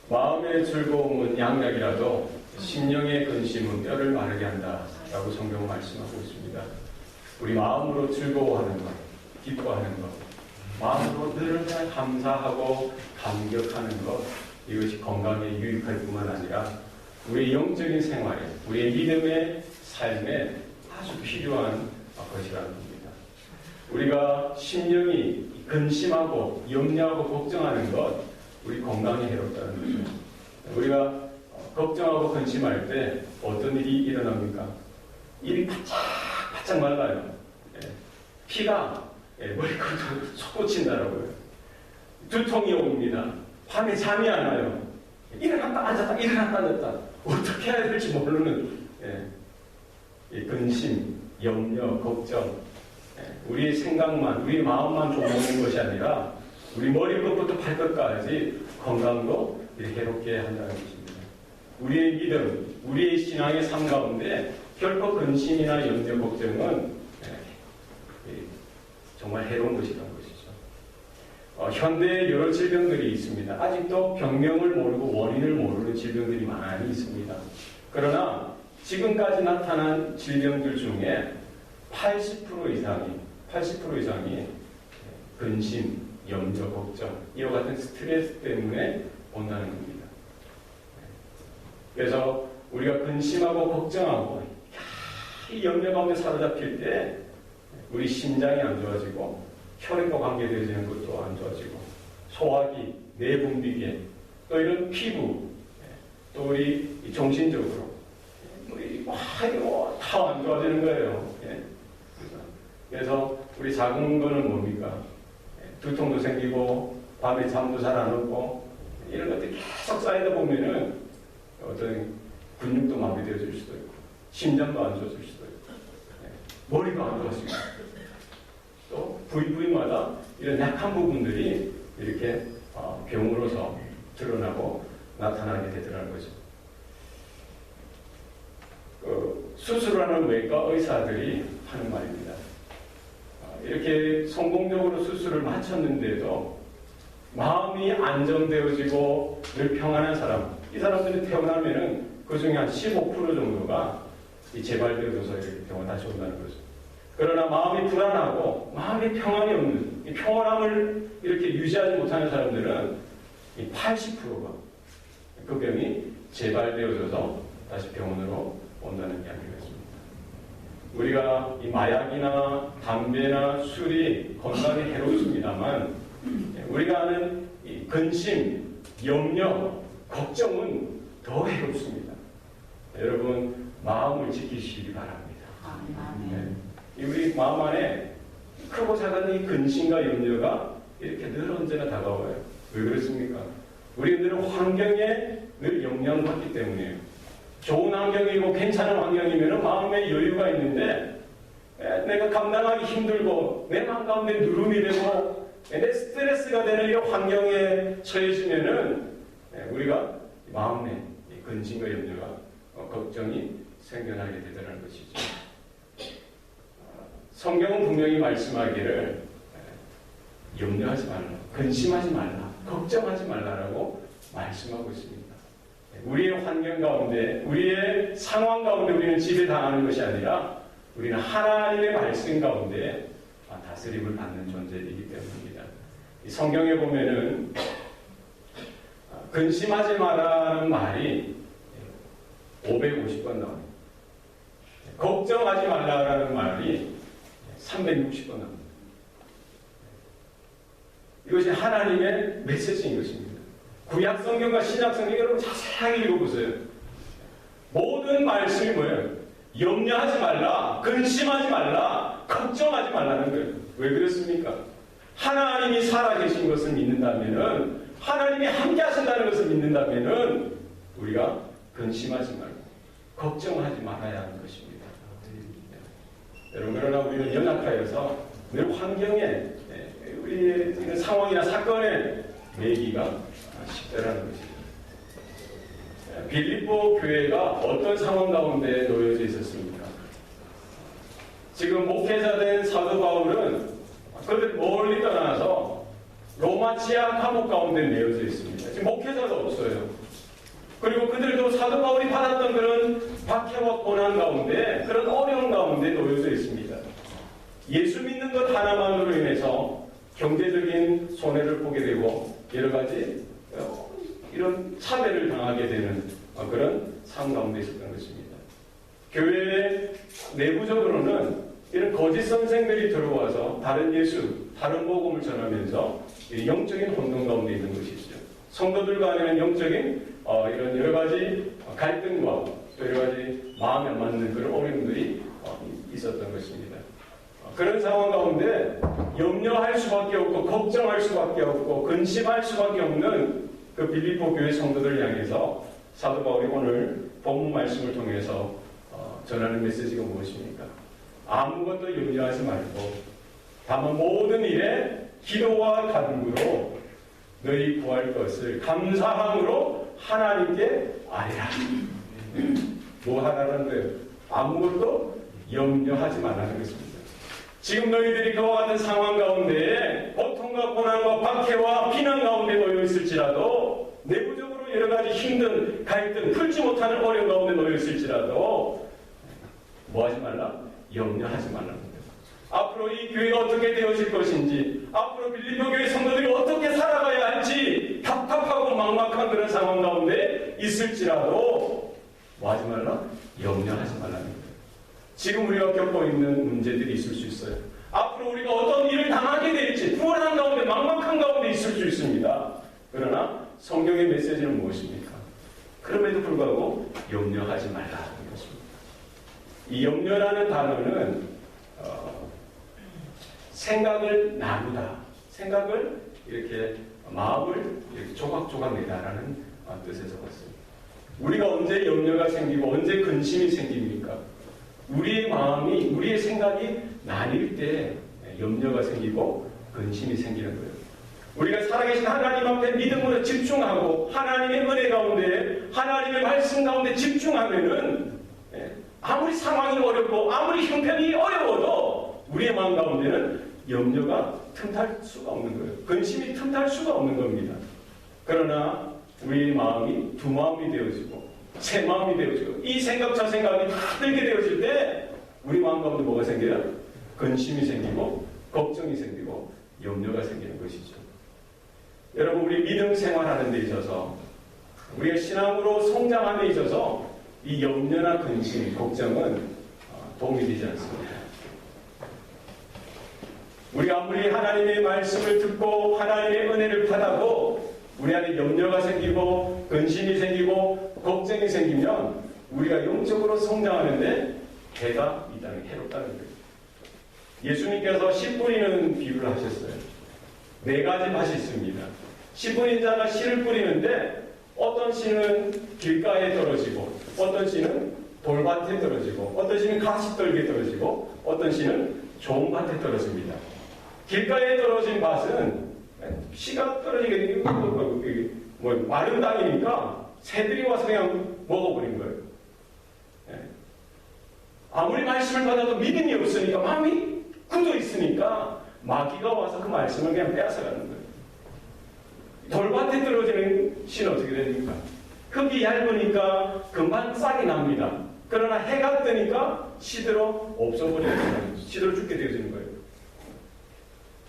마음의 즐거움은 양약이라도 심령의 근심은 뼈를 마르게 한다라고 성경은 말씀하고 있습니다. 우리 마음으로 즐거워하는 것, 기뻐하는 것, 마음으로 늘 감사하고 감격하는 것, 이것이 건강에 유익할 뿐만 아니라 우리의 영적인 생활에, 우리의 믿음의 삶에 아주 필요한 것이라는 겁니다. 우리가 심령이 근심하고 염려하고 걱정하는 것, 우리 건강에 해롭다는 거죠. 우리가 걱정하고 근심할 때 어떤 일이 일어납니까? 입이 바짝 말라요. 피가 머리끝으로 솟구친다라고요. 두통이 옵니다. 밤에 잠이 안 와요. 일어났다 앉았다 일어났다 앉았다 어떻게 해야 될지 모르는 근심, 염려, 걱정, 우리의 생각만, 우리 마음만 좁아오는 것이 아니라 우리 머리끝부터 발끝까지 건강도 해롭게 한다는 것입니다. 우리의 믿음, 우리의 신앙의 삶 가운데 결코 근심이나 염려, 걱정은 정말 해로운 것이라는 것이죠. 현대에 여러 질병들이 있습니다. 아직도 병명을 모르고 원인을 모르는 질병들이 많이 있습니다. 그러나 지금까지 나타난 질병들 중에 80% 이상이 근심, 염려, 걱정, 이와 같은 스트레스 때문에 온다는 겁니다. 그래서 우리가 근심하고 걱정하고 이 염려 가운데 사로잡힐 때 우리 심장이 안 좋아지고 혈액과 관계되어지는 것도 안 좋아지고 소화기, 내분비계, 또 이런 피부, 또 우리 정신적으로 다 안 좋아지는 거예요. 그래서 우리 작은 거는 뭡니까? 두통도 생기고 밤에 잠도 잘 안 오고 이런 것들이 계속 쌓이다 보면은 어떤 근육도 마비되어질 수도 있고 심장도 안 좋아질 수도 있고 머리가 안 좋아지고 또 부위마다 이런 약한 부분들이 이렇게 병으로서 드러나고 나타나게 되더라는 거죠. 수술하는 외과 의사들이 하는 말입니다. 이렇게 성공적으로 수술을 마쳤는데도 마음이 안정되어지고 늘 평안한 사람, 이 사람들이 태어나면은 그 중에 한 15% 정도가 재발되어져서 이렇게 병원 다시 온다는 거죠. 그러나 마음이 불안하고 마음이 평안이 없는, 이 평안함을 이렇게 유지하지 못하는 사람들은 이 80%가 그 병이 재발되어져서 다시 병원으로 온다는 이야기가 있습니다. 우리가 이 마약이나 담배나 술이 건강에 해롭습니다만 우리가 아는 이 근심, 염려, 걱정은 더 해롭습니다. 여러분 마음을 지키시기 바랍니다. 우리 마음 안에 크고 작은 이 근심과 염려가 이렇게 늘 언제나 다가와요. 왜 그렇습니까? 우리 늘 환경에 늘 영향받기 때문이에요. 좋은 환경이고 괜찮은 환경이면 마음에 여유가 있는데 내가 감당하기 힘들고 내 마음 가운데 누름이 되고 내 스트레스가 되는 이 환경에 처해지면은 우리가 마음에 근심과 염려가 걱정이 생겨나게 되더라는 것이죠. 성경은 분명히 말씀하기를 염려하지 말라, 근심하지 말라, 걱정하지 말라라고 말씀하고 있습니다. 우리의 환경 가운데, 우리의 상황 가운데 우리는 지배당하는 것이 아니라 우리는 하나님의 말씀 가운데 다스림을 받는 존재이기 때문입니다. 이 성경에 보면은 근심하지 마라는 말이 550번 나옵니다. 걱정하지 말라라는 말이 360번 나옵니다. 이것이 하나님의 메시지인 것입니다. 구약 성경과 신약 성경 여러분 자세하게 읽어보세요. 모든 말씀이 뭐예요? 염려하지 말라, 근심하지 말라, 걱정하지 말라는 거예요. 왜 그렇습니까? 하나님이 살아계신 것을 믿는다면은, 하나님이 함께 하신다는 것을 믿는다면은 우리가 근심하지 말고 걱정하지 말아야 하는 것입니다. 여러분, 그러나 우리는 연약하여서 늘 환경에 우리의 상황이나 사건에 매기가 쉽다라는 것입니다. 빌립보 교회가 어떤 상황 가운데 놓여져 있었습니까? 지금 목회자된 사도 바울은 그들 멀리 떠나서 로마 지하 감옥 가운데 내어져 있습니다. 지금 목회자가 없어요. 사도 바울이 받았던 그런 박해와 고난 가운데, 그런 어려운 가운데 놓여져 있습니다. 예수 믿는 것 하나만으로 인해서 경제적인 손해를 보게 되고 여러 가지 이런 차별을 당하게 되는 그런 상황 가운데 있었던 것입니다. 교회 내부적으로는 이런 거짓 선생들이 들어와서 다른 예수, 다른 복음을 전하면서 영적인 혼돈 가운데 있는 것이죠. 성도들 간에는 영적인 이런 여러 가지 갈등과 또 여러 가지 마음에 안 맞는 그런 어려움들이 있었던 것입니다. 그런 상황 가운데 염려할 수밖에 없고 걱정할 수밖에 없고 근심할 수밖에 없는 그 빌립보 교회 성도들 향해서 사도 바울이 오늘 본문 말씀을 통해서 전하는 메시지가 무엇입니까? 아무것도 염려하지 말고 다만 모든 일에 기도와 간구로 너희 구할 것을 감사함으로 하나님께 아뢰라. 뭐 하라는 거예요? 아무것도 염려하지 말라는 것입니다. 지금 너희들이 그와 같은 상황 가운데 고통과 고난과 박해와 비난 가운데 놓여 있을지라도 내부적으로 여러 가지 힘든 갈등, 풀지 못하는 어려움 가운데 놓여 있을지라도 뭐 하지 말라? 염려하지 말라는 거예요. 앞으로 이 교회가 어떻게 되어질 것인지, 앞으로 빌립보 교회 성도들이 어떻게 살아가야 할지 답답하고 막막한 그런 상황 가운데 있을지라도 뭐 하지 말라? 염려하지 말라는 거예요. 지금 우리가 겪고 있는 문제들이 있을 수 있어요. 앞으로 우리가 어떤 일을 당하게 될지 불안한 가운데 막막한 가운데 있을 수 있습니다. 그러나 성경의 메시지는 무엇입니까? 그럼에도 불구하고 염려하지 말라는 것입니다. 이 염려라는 단어는 생각을 나누다, 생각을 이렇게 마음을 이렇게 조각조각 내다라는 뜻에서 봤습니다. 우리가 언제 염려가 생기고 언제 근심이 생깁니까? 우리의 마음이, 우리의 생각이 나뉠 때 염려가 생기고 근심이 생기는 거예요. 우리가 살아계신 하나님 앞에 믿음으로 집중하고 하나님의 은혜 가운데, 하나님의 말씀 가운데 집중하면은 아무리 상황이 어렵고 아무리 형편이 어려워도 우리의 마음 가운데는 염려가 틈탈 수가 없는 거예요. 근심이 틈탈 수가 없는 겁니다. 그러나 우리의 마음이 두 마음이 되어지고 세 마음이 되어지고 이 생각 저 생각이 다 들게 되어질 때 우리 마음 가운데 뭐가 생겨요? 근심이 생기고 걱정이 생기고 염려가 생기는 것이죠. 여러분, 우리 믿음 생활하는 데 있어서 우리가 신앙으로 성장하는 데 있어서 이 염려나 근심, 걱정은 도움이 되지 않습니다. 우리가 아무리 하나님의 말씀을 듣고 하나님의 은혜를 받아도 우리 안에 염려가 생기고 근심이 생기고 걱정이 생기면 우리가 영적으로 성장하는데 해가 있다는, 해롭다는 거예요. 예수님께서 씨 뿌리는 비유를 하셨어요. 4가지 밭이 있습니다. 씨 뿌린 자가 씨를 뿌리는데 어떤 씨는 길가에 떨어지고 어떤 씨는 돌밭에 떨어지고 어떤 씨는 가시떨기에 떨어지고 어떤 씨는 좋은 밭에 떨어집니다. 길가에 떨어진 밭은 씨가 떨어지게 마른 땅이니까 새들이 와서 그냥 먹어버린 거예요. 아무리 말씀을 받아도 믿음이 없으니까, 마음이 굳어 있으니까 마귀가 와서 그 말씀을 그냥 빼앗아가는 거예요. 돌밭에 떨어지는 씨는 어떻게 됩니까? 흙이 얇으니까 금방 싹이 납니다. 그러나 해가 뜨니까 시들어 없어버려요. 시들어 죽게 되어지는 거예요.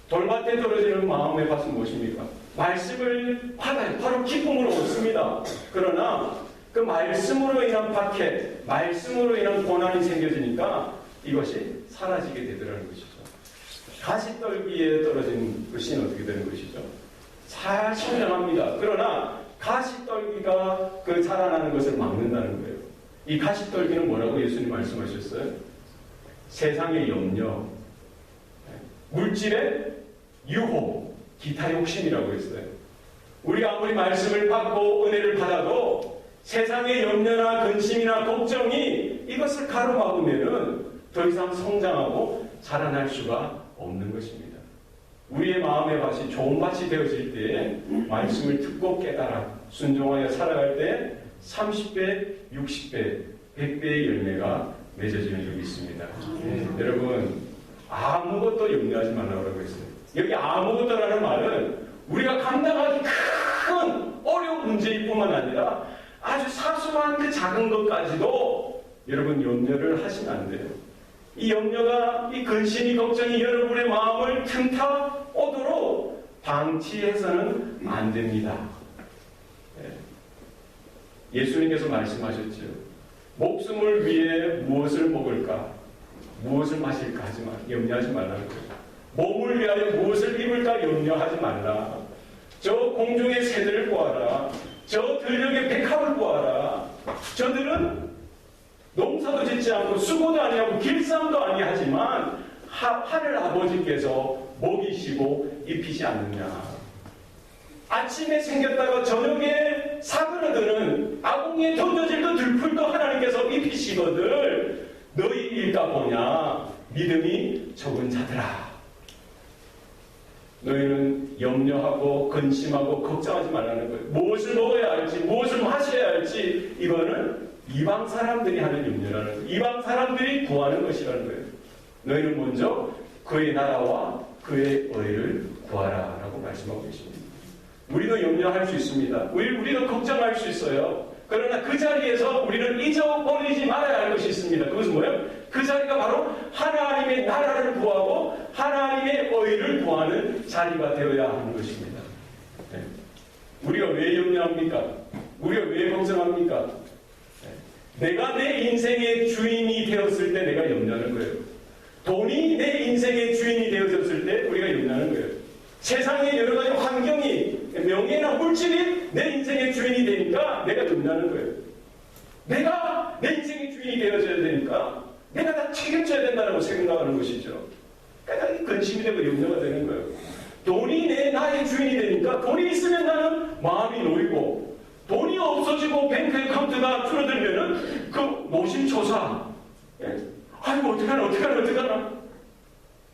돌밭에 떨어지는 마음의 밭은 무엇입니까? 말씀을 받아요. 바로 기쁨으로 얻습니다. 그러나 그 말씀으로 인한 박해, 말씀으로 인한 고난이 생겨지니까 이것이 사라지게 되더라는 것이죠. 가시떨기에 떨어진 그 씨는 어떻게 되는 것이죠? 잘 성장합니다. 그러나 가시떨기가 그 자라나는 것을 막는다는 거예요. 이 가시떨기는 뭐라고 예수님 말씀하셨어요? 세상의 염려, 물질의 유혹, 기타 욕심이라고 했어요. 우리가 아무리 말씀을 받고 은혜를 받아도 세상의 염려나 근심이나 걱정이 이것을 가로막으면은 더 이상 성장하고 자라날 수가 없는 것입니다. 우리의 마음의 밭이 좋은 밭이 되어질 때에 말씀을 듣고 깨달아 순종하여 살아갈 때 30배, 60배, 100배의 열매가 맺어지는 적이 있습니다. 여러분, 아무것도 염려하지 말라고 했어요. 여기 아무것도라는 말은 우리가 감당하기 큰 어려운 문제일 뿐만 아니라 아주 사소한 그 작은 것까지도 여러분 염려를 하시면 안 돼요. 이 염려가, 이 근심이, 걱정이 여러분의 마음을 틈타 오도록 방치해서는 안 됩니다. 예수님께서 말씀하셨죠. 목숨을 위해 무엇을 먹을까, 무엇을 마실까 하지만 염려하지 말라는 거예요. 몸을 위하여 무엇을 입을까 염려하지 말라. 저 공중의 새들을 보아라. 저 들녘의 백합을 보아라. 저들은 농사도 짓지 않고 수고도 아니하고 길쌈도 아니하지만 하늘 아버지께서 먹이시고 입히지 않느냐. 아침에 생겼다가 저녁에 사그러드는 아궁이에 던져질 그 들풀도 하나님께서 입히시거늘 너희 일까 보냐. 믿음이 적은 자들아. 너희는 염려하고 근심하고 걱정하지 말라는 거예요. 무엇을 먹어야 할지, 무엇을 마셔야 할지, 이거는 이방 사람들이 하는 염려라는 거예요. 이방 사람들이 구하는 것이라는 거예요. 너희는 먼저 그의 나라와 그의 의를 구하라 라고 말씀하고 계십니다. 우리도 염려할 수 있습니다. 우리도 걱정할 수 있어요. 그러나 그 자리에서 우리는 잊어버리지 말아야 할 것이 있습니다. 그것은 뭐예요? 그 자리가 바로 하나님의 나라를 구하고 하나님의 의를 구하는 자리가 되어야 하는 것입니다. 네. 우리가 왜 염려합니까? 우리가 왜 걱정합니까? 네. 내가 내 인생의 주인이 되었을 때 내가 염려하는 거예요. 돈이 내 인생의 주인이 되었을 때 우리가 염려하는 거예요. 세상의 여러 가지 환경이, 명예나 물질이 내 인생의 주인이 되니까 내가 염려하는 거예요. 내가 내 인생의 주인이 되어져야 되니까 내가 다 책임져야 된다고 생각하는 것이죠. 그러니까 근심이 되고 염려가 되는 거예요. 돈이 나의 주인이 되니까 돈이 있으면 나는 마음이 놓이고, 돈이 없어지고 뱅크 액카운트가 줄어들면은 그 노심초사. 아이고 어떡하나.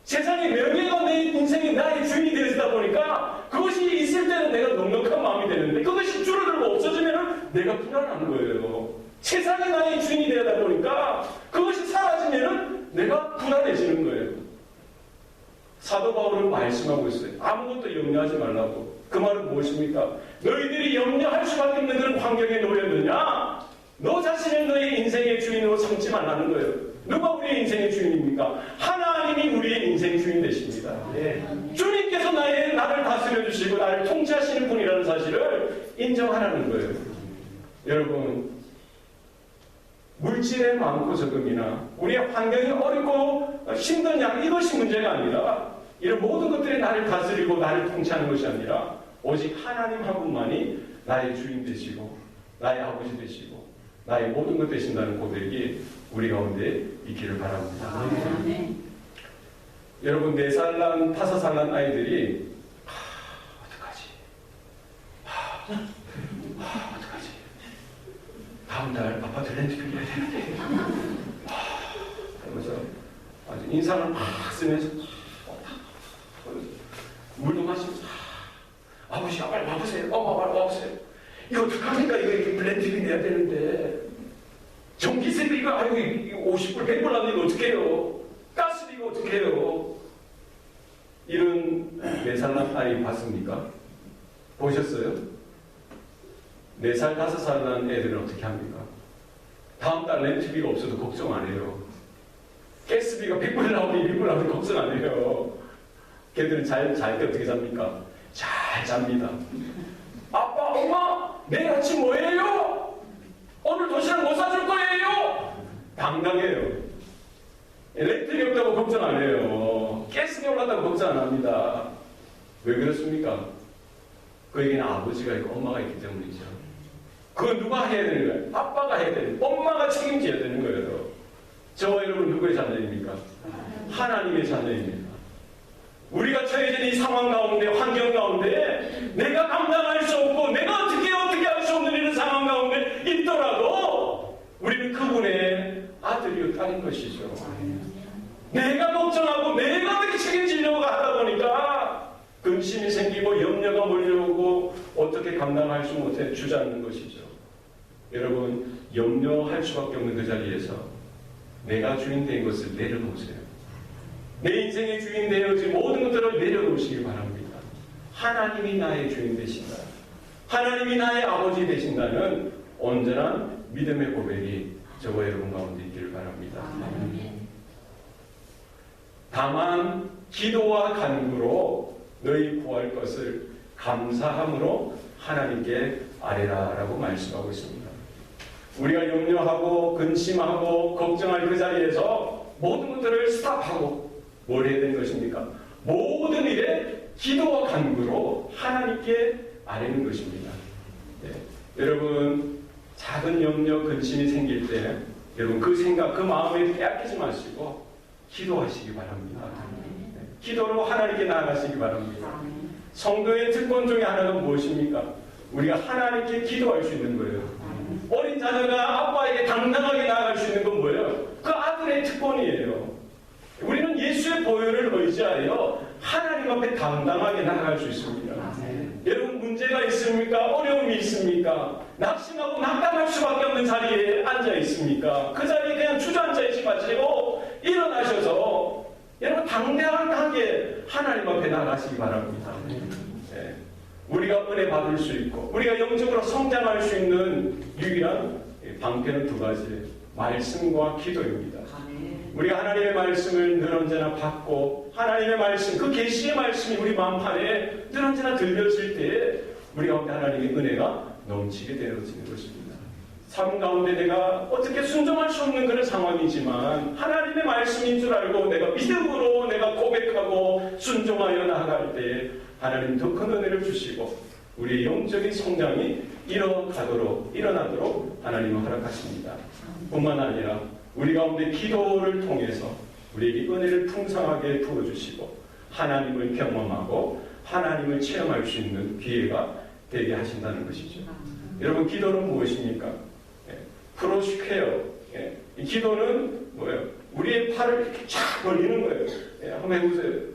세상의 명예가 내 인생의 나의 주인이 되어지다 보니까 그것이 있을 때는 내가 넉넉한 마음이 되는데 그것이 줄어들고 없어지면 내가 불안한 거예요. 세상이 나의 주인이 되다 보니까 그것이 사라지면 내가 불안해지는 거예요. 사도 바울은 말씀하고 있어요. 아무것도 염려하지 말라고. 그 말은 무엇입니까? 너희들이 염려할 수밖에 없는 그런 환경에 놓였느냐? 너 자신을 너의 인생의 주인으로 삼지 말라는 거예요. 누가 우리의 인생의 주인입니까? 하나님이 우리의 인생의 주인 되십니다. 예. 주님께서 나를 다스려 주시고 나를 통치하시는 분이라는 사실을 인정하라는 거예요. 여러분, 물질의 많고 적음이나 우리의 환경이 어렵고 힘든 양, 이것이 문제가 아니라 이런 모든 것들이 나를 다스리고 나를 통치하는 것이 아니라 오직 하나님 한 분만이 나의 주인 되시고 나의 아버지 되시고 나의 모든 것 되신다는 고백이 우리 가운데 있기를 바랍니다. 여러분, 4살 난 5살 난 아이들이 어떡하지? 다음 달 아파트 렌트 빌려야 되는데 그러면서 아주 인상을 막 쓰면서 물도 마시면서 아버지 빨리 와보세요. 엄마 빨리 와보세요. 이거 어떡합니까? 이거 렌트 빌려야 되는데 전기세비 이거 50불 100불 나는데 어떡해요? 가스비 이거 어떡해요? 이런 4살 난 아이 봤습니까? 보셨어요? 4살 5살 난 애들은 어떻게 합니까? 다음 달 렌트비가 없어도 걱정 안 해요. 가스비가 100불 나오니 200불 나오니 걱정 안 해요. 걔들은 잘 때 어떻게 잡니까? 잘 잡니다. 아빠, 엄마, 내일 아침 뭐예요? 오늘 도시락 뭐 사줄 거예요? 당당해요. 렌트비 없다고 걱정 안 해요. 가스비 올랐다고 걱정 안 합니다. 왜 그렇습니까? 그에게는 아버지가 있고 엄마가 있기 때문이죠. 그건 누가 해야 되는 거예요? 아빠가 해야 되는 거예요. 엄마가 책임져야 되는 거예요. 저와 여러분 누구의 자녀입니까? 하나님의 자녀입니다. 우리가 처해진 이 상황 가운데, 환경 가운데 내가 감당할 수 없고 내가 어떻게 할 수 없는 이런 상황 가운데 있더라도 우리는 그분의 아들이요 딸인 것이죠. 내가 걱정하고 내가 어떻게 책임지려고 하다 보니까 근심이 생기고 염려가 몰려오고 어떻게 감당할 수 못해 주저앉는 것이죠. 여러분, 염려할 수밖에 없는 그 자리에서 내가 주인 된 것을 내려놓으세요. 내 인생의 주인 되어진 모든 것들을 내려놓으시기 바랍니다. 하나님이 나의 주인 되신다. 하나님이 나의 아버지 되신다는 온전한 믿음의 고백이 저와 여러분 가운데 있기를 바랍니다. 다만 기도와 간구로 너희 구할 것을 감사함으로 하나님께 아뢰라라고 말씀하고 있습니다. 우리가 염려하고 근심하고 걱정할 그 자리에서 모든 것들을 스탑하고 뭘 해야 되는 것입니까? 모든 일에 기도와 간구로 하나님께 아뢰는 것입니다. 네. 여러분 작은 염려 근심이 생길 때 여러분 그 생각 그 마음에 빼앗기지 마시고 기도하시기 바랍니다. 네. 기도로 하나님께 나아가시기 바랍니다. 성도의 특권 중에 하나가 무엇입니까? 우리가 하나님께 기도할 수 있는 거예요. 어린 자녀가 아빠에게 당당하게 나아갈 수 있는 건 뭐예요? 그 아들의 특권이에요. 우리는 예수의 보혈을 의지하여 하나님 앞에 당당하게 나아갈 수 있습니다. 여러분 문제가 있습니까? 어려움이 있습니까? 낙심하고 낙담할 수밖에 없는 자리에 앉아 있습니까? 그 자리에 그냥 주저앉아 있지 마시고 일어나셔서 여러분 당당하게 하나님 앞에 나가시기 바랍니다. 네. 우리가 은혜 받을 수 있고 우리가 영적으로 성장할 수 있는 유일한 방편은 두 가지, 말씀과 기도입니다. 우리가 하나님의 말씀을 늘 언제나 받고 하나님의 말씀, 그 계시의 말씀이 우리 마음판에 늘 언제나 들려질 때에 우리 가운데 하나님의 은혜가 넘치게 되어지는 것입니다. 삶 가운데 내가 어떻게 순종할 수 없는 그런 상황이지만 하나님의 말씀인 줄 알고 내가 믿음으로 내가 고백하고 순종하여 나아갈 때 하나님 더 큰 은혜를 주시고 우리의 영적인 성장이 일어나도록 하나님은 허락하십니다. 뿐만 아니라 우리 가운데 기도를 통해서 우리에게 은혜를 풍성하게 부어주시고 하나님을 경험하고 하나님을 체험할 수 있는 기회가 되게 하신다는 것이죠. 여러분 기도는 무엇입니까? 프로스퀘어. 이 기도는 뭐예요? 우리의 팔을 이렇게 쫙 벌리는 거예요. 한번 해보세요.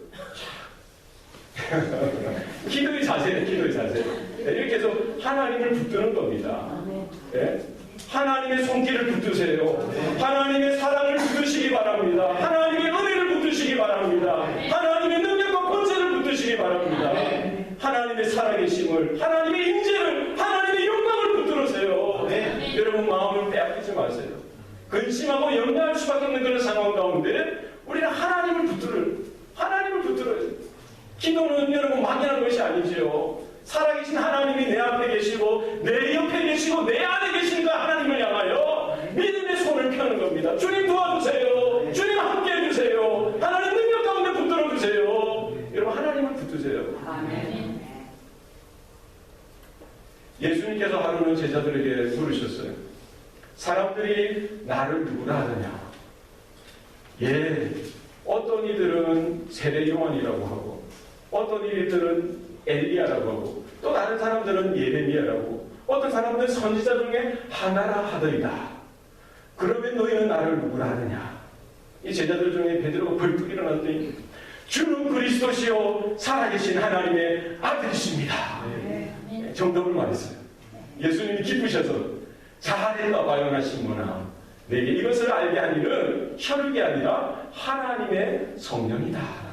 기도의 자세는 기도의 자세. 이렇게 해서 하나님을 붙드는 겁니다. 하나님의 손길을 붙드세요. 하나님의 사랑을 붙드시기 바랍니다. 하나님의 은혜를 붙드시기 바랍니다. 하나님의 능력과 권세를 붙드시기 바랍니다. 하나님의 살아계심을, 하나님의 임재를, 하나님의 영광을 붙들으세요. 여러분 마음을 빼앗기지 마세요. 근심하고 염려할 수밖에 없는 그런 상황 가운데 우리는 하나님을 붙들어요. 기도는 여러분 막연한 것이 아니지요. 살아계신 하나님이 내 앞에 계시고 내 옆에 계시고 내 안에 계시니까 하나님을 향하여 믿음의 손을 펴는 겁니다. 주님 도와주세요. 주님 함께 해주세요. 하나님 능력 가운데 붙들어주세요. 여러분 하나님을 붙드세요. 아멘. 예수님께서 하루는 제자들에게 물으셨어요. 사람들이 나를 누구라 하느냐? 어떤 이들은 세례 요한이라고 하고 어떤 이들은 엘리야라고 하고 또 다른 사람들은 예레미야라고 어떤 사람들은 선지자 중에 하나라 하더이다. 그러면 너희는 나를 누구라 하느냐? 이 제자들 중에 베드로가 벌떡 일어났더니 주는 그리스도시요 살아계신 하나님의 아들이십니다. 정답을 말했어요. 예수님이 기쁘셔서 잘했다 바요나 시몬아, 내게 이것을 알게 하니는 혈육이 아니라 하나님의 성령이다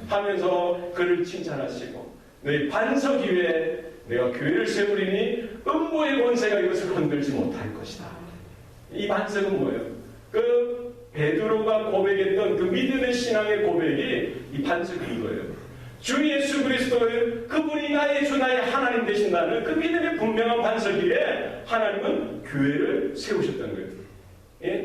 하면서 그를 칭찬하시고 너희 반석 위에 내가 교회를 세우리니 음부의 권세가 이것을 건들지 못할 것이다. 이 반석은 뭐예요? 그 베드로가 고백했던 그 믿음의 신앙의 고백이 이 반석인 거예요. 주 예수 그리스도의 그분이 나의 주 나의 하나님 되신다는 그 믿음의 분명한 반석 위에 하나님은 교회를 세우셨던 거예요.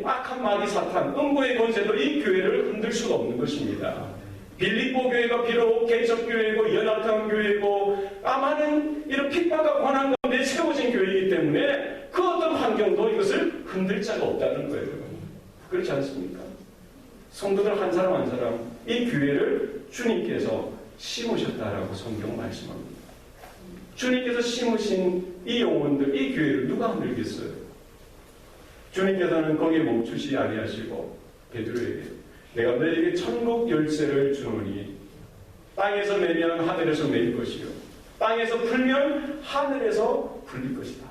악한 마귀 사탄 음부의 권세도 이 교회를 흔들 수가 없는 것입니다. 빌립보 교회가 비록 개척교회이고 연합교회이고 많은 이런 핍박과 고난 가운데 세워진 교회이기 때문에 그 어떤 환경도 이것을 흔들 자가 없다는 거예요. 그렇지 않습니까? 성도들 한 사람 한 사람 이 교회를 주님께서 심으셨다라고 성경 말씀합니다. 주님께서 심으신 이 영혼들, 이 교회를 누가 흔들겠어요? 주님께서는 거기에 멈추지 아니하시고 베드로에게 내가 너에게 천국 열쇠를 주노니 땅에서 매면 하늘에서 매일 것이요 땅에서 풀면 하늘에서 풀릴 것이다.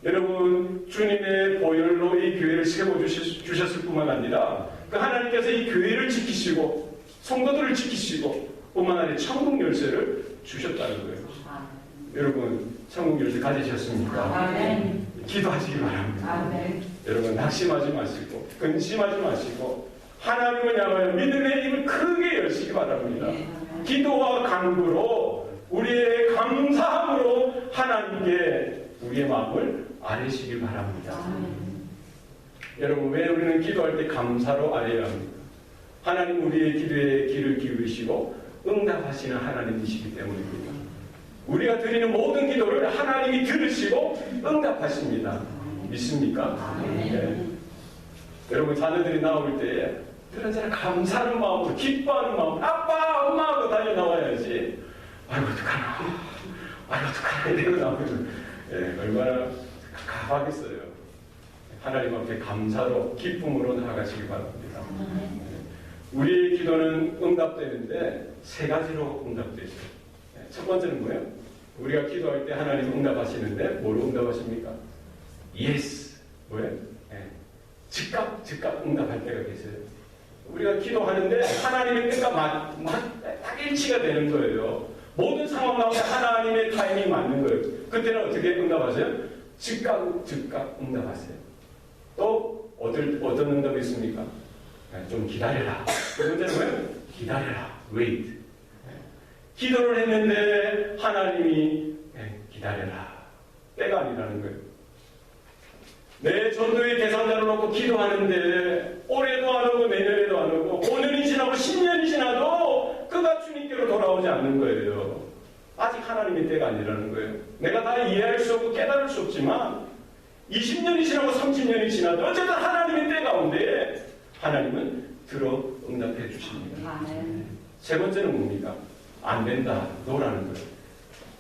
여러분 주님의 보혈로 이 교회를 세워주셨을 뿐만 아니라 그 하나님께서 이 교회를 지키시고 성도들을 지키시고 뿐만 아니라 천국 열쇠를 주셨다는 거예요. 여러분 천국 열쇠 가지셨습니까? 기도하시기 바랍니다. 아멘. 여러분 낙심하지 마시고 근심하지 마시고 하나님을 향하여 믿음의 입을 크게 열시기 바랍니다. 기도와 간구로 우리의 감사함으로 하나님께 우리의 마음을 아뢰시길 바랍니다. 여러분 왜 우리는 기도할 때 감사로 아뢰야 합니까? 하나님 우리의 기도에 귀를 기울이시고 응답하시는 하나님이시기 때문입니다. 우리가 드리는 모든 기도를 하나님이 들으시고 응답하십니다. 믿습니까? 네. 여러분 자녀들이 나올 때 그런 감사하는 마음으로 기뻐하는 마음으로 아빠 엄마 하고 달려 나와야지. 아이고 어떡하나 아이고 어떡하나 이러고 나오면 얼마나 가하겠어요. 하나님 앞에 감사로 기쁨으로 나아가시기 바랍니다. 우리의 기도는 응답되는데 세 가지로 응답되죠. 첫 번째는 뭐예요? 우리가 기도할 때 하나님 응답하시는데 뭐로 응답하십니까? 예스. 뭐예요? 즉각 응답할 때가 계세요. 우리가 기도하는데 하나님의 뜻과 딱 일치가 되는 거예요. 모든 상황 가운데 하나님의 타이밍이 맞는 거예요. 그때는 어떻게 응답하세요? 즉각 응답하세요. 또 어떤 응답이 있습니까? 좀 기다려라. 그 문제는 뭐예요? 기다려라. wait. 기도를 했는데 하나님이 기다려라. 때가 아니라는 거예요. 내 전도의 대상자를 놓고 기도하는데 올해도 안 오고 내년에도 안 오고 5년이 지나고 10년이 지나도 그가 주님께로 돌아오지 않는 거예요. 아직 하나님의 때가 아니라는 거예요. 내가 다 이해할 수 없고 깨달을 수 없지만 20년이 지나고 30년이 지나도 어쨌든 하나님의 때 가운데 하나님은 들어 응답해 주십니다. 세 번째는 뭡니까? 안 된다. 노라는 거예요.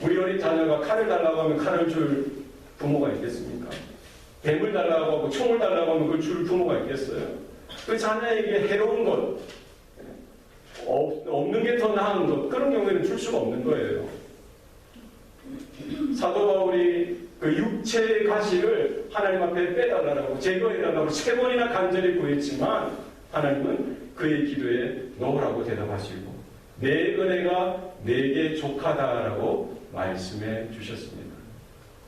우리 어린 자녀가 칼을 달라고 하면 칼을 줄 부모가 있겠습니까? 뱀을 달라고 하고 총을 달라고 하면 그걸 줄 부모가 있겠어요? 그 자녀에게 해로운 것, 없는 게 더 나은 것, 그런 경우에는 줄 수가 없는 거예요. 사도 바울이 그 육체의 가시를 하나님 앞에 빼달라고 제거해달라고 3번이나 간절히 구했지만 하나님은 그의 기도에 노라고 대답하시고 내 은혜가 내게 족하다라고 말씀해 주셨습니다.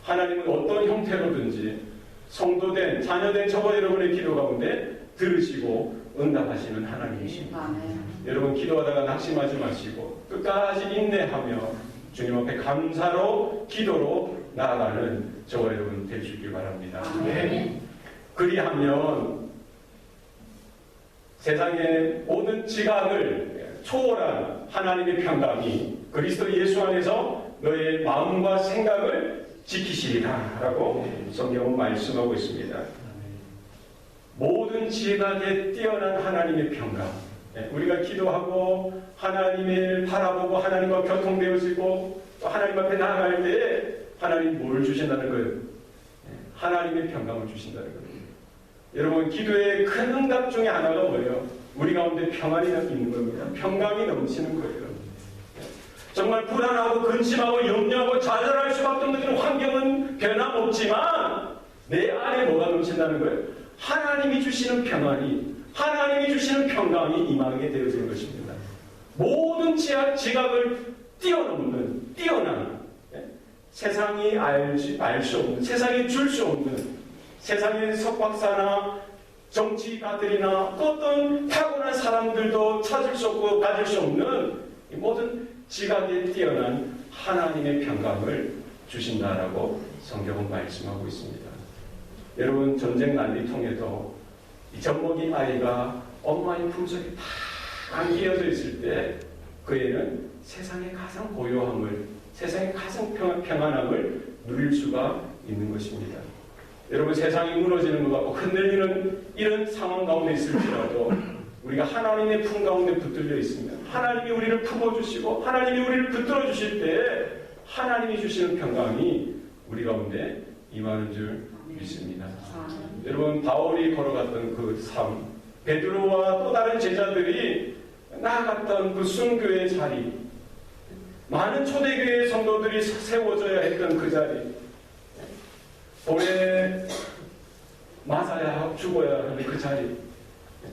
하나님은 어떤 형태로든지 성도된 자녀된 저와 여러분의 기도 가운데 들으시고 응답하시는 하나님이십니다. 여러분 기도하다가 낙심하지 마시고 끝까지 인내하며 주님 앞에 감사로 기도로 나아가는 저와 여러분 되시길 바랍니다. 네. 그리하면 세상의 모든 지각을 초월한 하나님의 평강이 그리스도 예수 안에서 너의 마음과 생각을 지키시리라 라고 성경은 말씀하고 있습니다. 모든 지각에 뛰어난 하나님의 평강, 우리가 기도하고 하나님을 바라보고 하나님과 교통되어지고 또 하나님 앞에 나아갈 때 하나님 뭘 주신다는 거예요? 하나님의 평강을 주신다는 거예요. 여러분 기도의 큰 응답 중에 하나가 뭐예요? 우리 가운데 평안이 있는 겁니다. 평강이 넘치는 거예요. 정말 불안하고 근심하고 염려하고 좌절할 수밖에 없는 그런 환경은 변함없지만 내 안에 뭐가 넘친다는 거예요? 하나님이 주시는 평안이, 하나님이 주시는 평강이 임하게 되어지는 것입니다. 모든 지각을 뛰어넘는 뛰어난 세상이 알 수 없는, 세상이 줄 수 없는, 세상의 석박사나 정치가들이나 또 어떤 타고난 사람들도 찾을 수 없고 가질 수 없는 이 모든 지각에 뛰어난 하나님의 평강을 주신다라고 성경은 말씀하고 있습니다. 여러분 전쟁 난리통에도 이 젖먹이 아이가 엄마의 품속에 다 안기어져 있을 때 그 애는 세상의 가장 고요함을, 세상의 가장 평안함을 누릴 수가 있는 것입니다. 여러분 세상이 무너지는 것 같고 흔들리는 이런 상황 가운데 있을지라도 우리가 하나님의 품 가운데 붙들려 있으면 하나님이 우리를 품어주시고 하나님이 우리를 붙들어 주실 때 하나님이 주시는 평강이 우리 가운데 임하는 줄 믿습니다. 여러분 바울이 걸어갔던 그 삶, 베드로와 또 다른 제자들이 나아갔던 그 순교의 자리, 많은 초대교회 성도들이 세워져야 했던 그 자리, 돌에 맞아야 죽어야 하는 그 자리,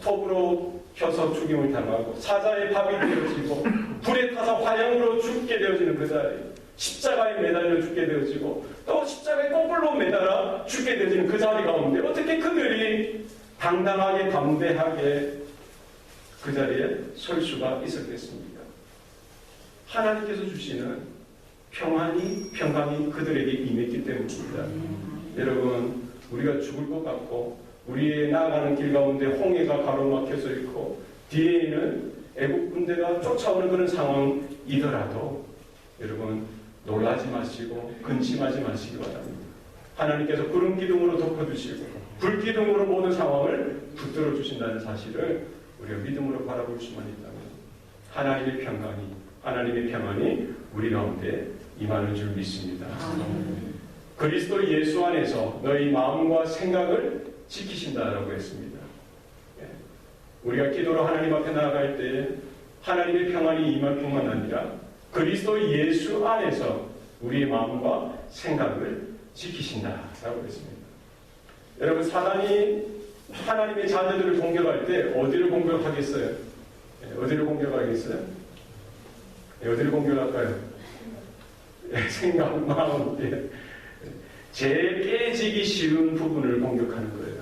톱으로 켜서 죽임을 당하고 사자의 밥이 되어지고 불에 타서 화형으로 죽게 되어지는 그 자리, 십자가에 매달려 죽게 되어지고 또 십자가에 꼭 촛불로 매달아 죽게 되는 그 자리 가운데 어떻게 그들이 당당하게 담대하게 그 자리에 설 수가 있었겠습니까? 하나님께서 주시는 평강이 그들에게 임했기 때문입니다. 여러분, 우리가 죽을 것 같고 우리의 나아가는 길 가운데 홍해가 가로막혀서 있고 뒤에는 애국 군대가 쫓아오는 그런 상황이더라도 여러분 놀라지 마시고 근심하지 마시기 바랍니다. 하나님께서 구름 기둥으로 덮어주시고 불 기둥으로 모든 상황을 붙들어 주신다는 사실을 우리가 믿음으로 바라볼 수만 있다면 하나님의 평안이 우리 가운데 임하는 줄 믿습니다. 그리스도 예수 안에서 너희 마음과 생각을 지키신다라고 했습니다. 우리가 기도로 하나님 앞에 나아갈 때 하나님의 평안이 임할 뿐만 아니라 그리스도 예수 안에서 우리의 마음과 생각을 지키신다라고 했습니다. 여러분, 사단이 하나님의 자녀들을 공격할 때 어디를 공격하겠어요? 어디를 공격하겠어요? 어디를 공격할까요? 생각, 마음, 제일 깨지기 쉬운 부분을 공격하는 거예요.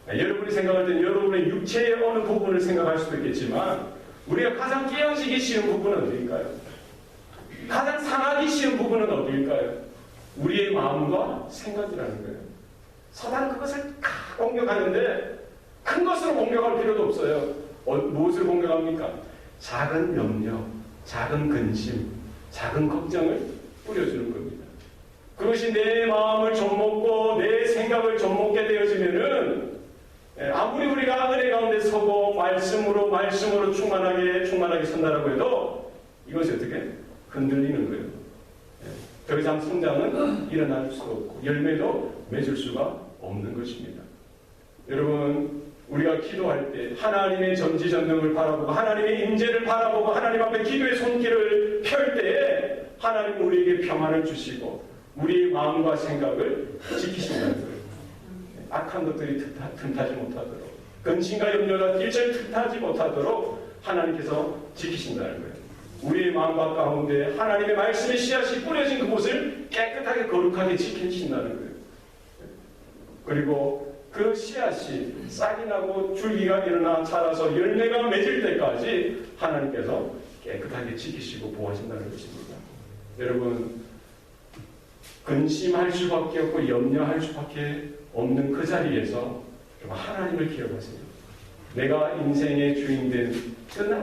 여러분이 생각할 때는 여러분의 육체의 어느 부분을 생각할 수도 있겠지만 우리가 가장 깨어지기 쉬운 부분은 어디일까요? 가장 상하기 쉬운 부분은 어디일까요? 우리의 마음과 생각이라는 거예요. 사단은 그것을 공격하는데 큰 것으로 공격할 필요도 없어요. 무엇을 공격합니까? 작은 염려, 작은 근심, 작은 걱정을 뿌려주는 겁니다. 그것이 내 마음을 좀먹고 내 생각을 좀먹게 되어지면은 아무리 우리가 은혜 가운데 서고 말씀으로 충만하게 선다라고 해도 이것이 어떻게 흔들리는 거예요. 더 이상 성장은 일어날 수가 없고 열매도 맺을 수가 없는 것입니다. 여러분, 우리가 기도할 때 하나님의 전지전능을 바라보고 하나님의 임재를 바라보고 하나님 앞에 기도의 손길을 펼 때에 하나님은 우리에게 평안을 주시고 우리의 마음과 생각을 지키신다는 거예요. 악한 것들이 틈타지 못하도록 근심과 염려가 일절 틈타지 못하도록 하나님께서 지키신다는 거예요. 우리의 마음과 가운데 하나님의 말씀의 씨앗이 뿌려진 그곳을 깨끗하게 거룩하게 지키신다는 거예요. 그리고 그 씨앗이 싹이 나고 줄기가 일어나 자라서 열매가 맺을 때까지 하나님께서 깨끗하게 지키시고 보호하신다는 것입니다. 여러분, 근심할 수밖에 없고 염려할 수밖에 없는 그 자리에서 하나님을 기억하세요. 내가 인생의 주인된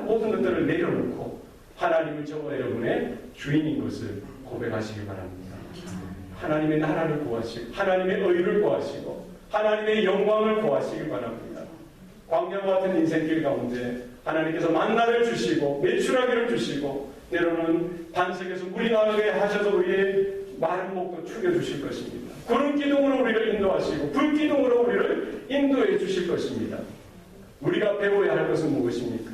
모든 것들을 내려놓고 하나님을 저와 여러분의 주인인 것을 고백하시기 바랍니다. 하나님의 나라를 구하시고 하나님의 의를 구하시고 하나님의 영광을 구하시기 바랍니다. 광야와 같은 인생길 가운데 하나님께서 만나를 주시고 매출하기를 주시고 때로는 반석에서 물이 나오게 하셔서 우리의 마른 목도 축여주실 것입니다. 구름 기둥으로 우리를 인도하시고 불 기둥으로 우리를 인도해 주실 것입니다. 우리가 배워야 할 것은 무엇입니까?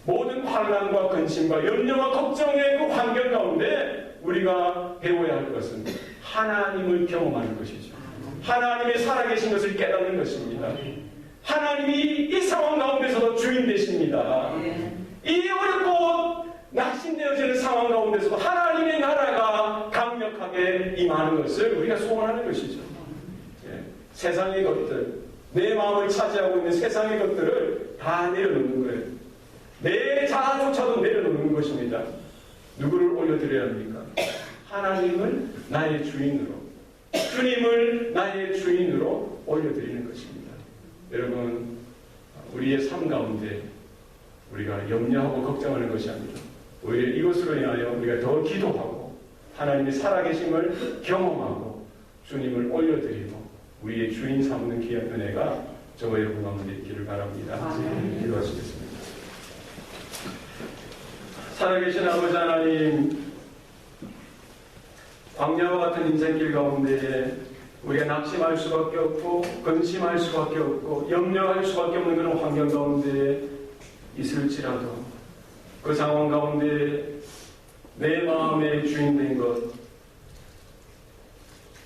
모든 환난과 근심과 염려와 걱정의 그 환경 가운데 우리가 배워야 할 것은 하나님을 경험하는 것이죠. 하나님의 살아계신 것을 깨닫는 것입니다. 하나님이 이 상황 가운데서도 주인 되십니다. 이 어렵고 낙심되어지는 상황 가운데서도 하나님의 나라가 강력하게 임하는 것을 우리가 소원하는 것이죠. 세상의 것들, 내 마음을 차지하고 있는 세상의 것들을 다 내려놓는 거예요. 내 자아조차도 내려놓는 것입니다. 누구를 올려드려야 합니까? 하나님을 나의 주인으로, 주님을 나의 주인으로 올려드리는 것입니다. 여러분, 우리의 삶 가운데 우리가 염려하고 걱정하는 것이 아니라 오히려 이것으로 인하여 우리가 더 기도하고 하나님의 살아계심을 경험하고 주님을 올려드리고 우리의 주인 삼는 귀한 은혜가 저와 여러분 가운데 있기를 바랍니다. 기도하시겠습니다. 살아계신 아버지 하나님, 광야와 같은 인생길 가운데 우리가 낙심할 수밖에 없고 근심할 수밖에 없고 염려할 수밖에 없는 그런 환경 가운데 있을지라도 그 상황 가운데 내 마음의 주인된 것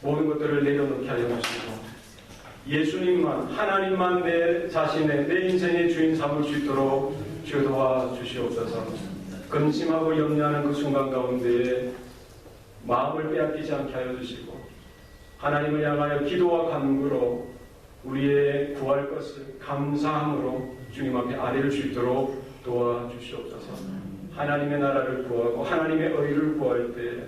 모든 것들을 내려놓게 하여 주시고 예수님만 하나님만 내 자신의 내 인생의 주인 삼을 수 있도록 주여 도와주시옵소서. 근심하고 염려하는 그 순간 가운데 마음을 빼앗기지 않게 하여 주시고 하나님을 향하여 기도와 간구로 우리의 구할 것을 감사함으로 주님 앞에 아뢰를 수 있도록 도와주시옵소서. 하나님의 나라를 구하고 하나님의 의를 구할 때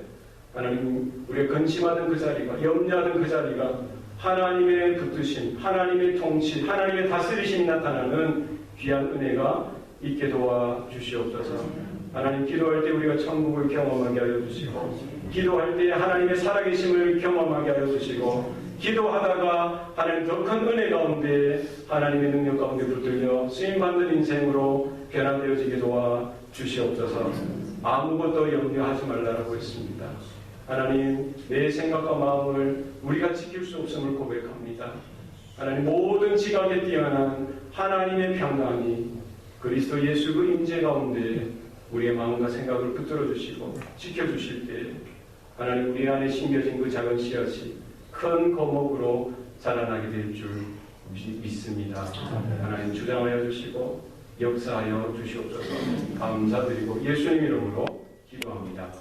하나님 우리가 근심하던 그 자리가 염려하던 그 자리가 하나님의 붙드심, 하나님의 통치, 하나님의 다스리심이 나타나는 귀한 은혜가 있게 도와주시옵소서. 하나님 기도할 때 우리가 천국을 경험하게 하여 주시고 기도할 때 하나님의 살아계심을 경험하게 하여 주시고 기도하다가 하나님 더 큰 은혜 가운데 하나님의 능력 가운데 붙들려 쓰임받는 인생으로 변화되어지게 도와주시옵소서. 아무것도 염려하지 말라라고 했습니다. 하나님 내 생각과 마음을 우리가 지킬 수 없음을 고백합니다. 하나님 모든 지각에 뛰어난 하나님의 평강이 그리스도 예수 그 임재 가운데 우리의 마음과 생각을 붙들어 주시고 지켜주실 때 하나님 우리 안에 심겨진 그 작은 씨앗이 큰 거목으로 자라나게 될 줄 믿습니다. 하나님 주장하여 주시고 역사하여 주시옵소서. 감사드리고 예수님 이름으로 기도합니다.